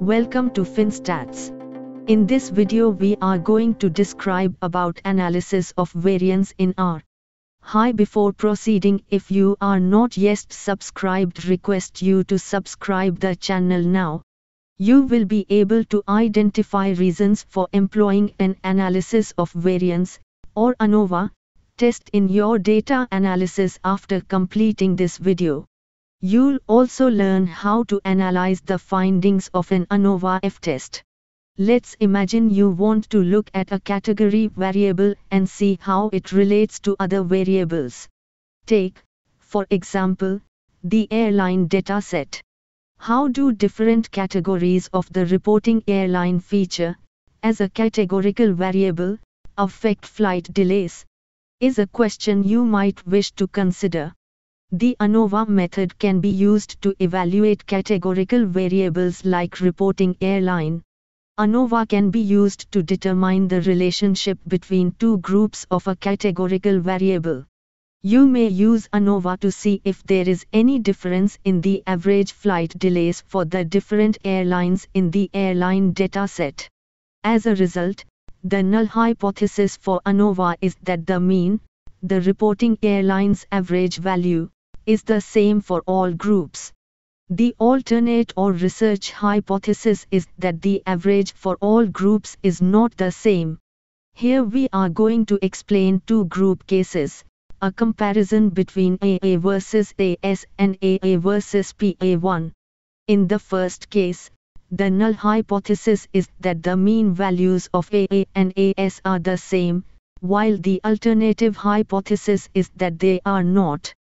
Welcome to FinStats. In this video we are going to describe about analysis of variance in R. Hi, before proceeding, if you are not yet subscribed, request you to subscribe the channel now. You will be able to identify reasons for employing an analysis of variance, or ANOVA, test in your data analysis after completing this video. You'll also learn how to analyze the findings of an ANOVA F-test. Let's imagine you want to look at a category variable and see how it relates to other variables. Take, for example, the airline data set. How do different categories of the reporting airline feature, as a categorical variable, affect flight delays? Is a question you might wish to consider. The ANOVA method can be used to evaluate categorical variables like reporting airline. ANOVA can be used to determine the relationship between two groups of a categorical variable. You may use ANOVA to see if there is any difference in the average flight delays for the different airlines in the airline dataset. As a result, the null hypothesis for ANOVA is that the mean, the reporting airline's average value, is the same for all groups. The alternate or research hypothesis is that the average for all groups is not the same. Here we are going to explain two group cases, a comparison between AA versus AS and AA versus PA1. In the first case, the null hypothesis is that the mean values of AA and AS are the same, while the alternative hypothesis is that they are not.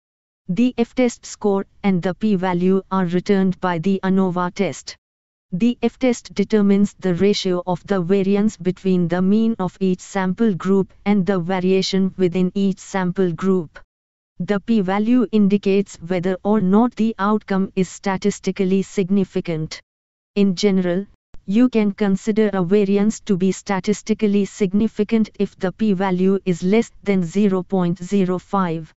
The F-test score and the p-value are returned by the ANOVA test. The F-test determines the ratio of the variance between the mean of each sample group and the variation within each sample group. The p-value indicates whether or not the outcome is statistically significant. In general, you can consider a variance to be statistically significant if the p-value is less than 0.05.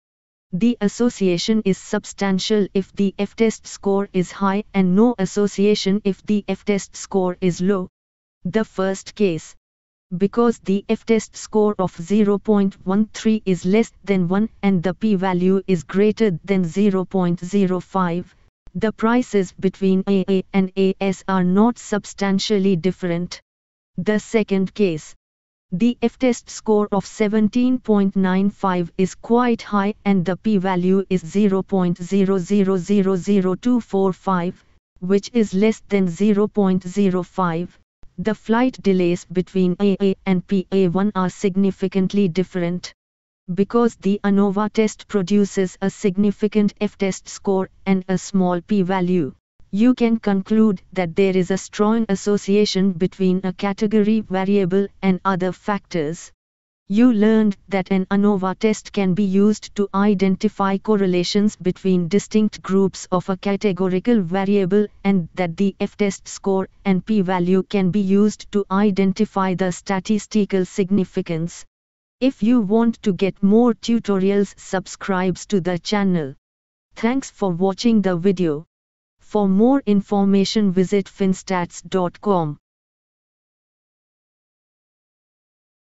The association is substantial if the F-test score is high and no association if the F-test score is low. The first case. Because the F-test score of 0.13 is less than 1 and the p-value is greater than 0.05, the prices between AA and AS are not substantially different. The second case. The F-test score of 17.95 is quite high and the p-value is 0.0000245, which is less than 0.05. The flight delays between AA and PA1 are significantly different. Because the ANOVA test produces a significant F-test score and a small p-value, you can conclude that there is a strong association between a category variable and other factors. You learned that an ANOVA test can be used to identify correlations between distinct groups of a categorical variable and that the F-test score and p-value can be used to identify the statistical significance. If you want to get more tutorials, subscribe to the channel. Thanks for watching the video. For more information visit finstats.com.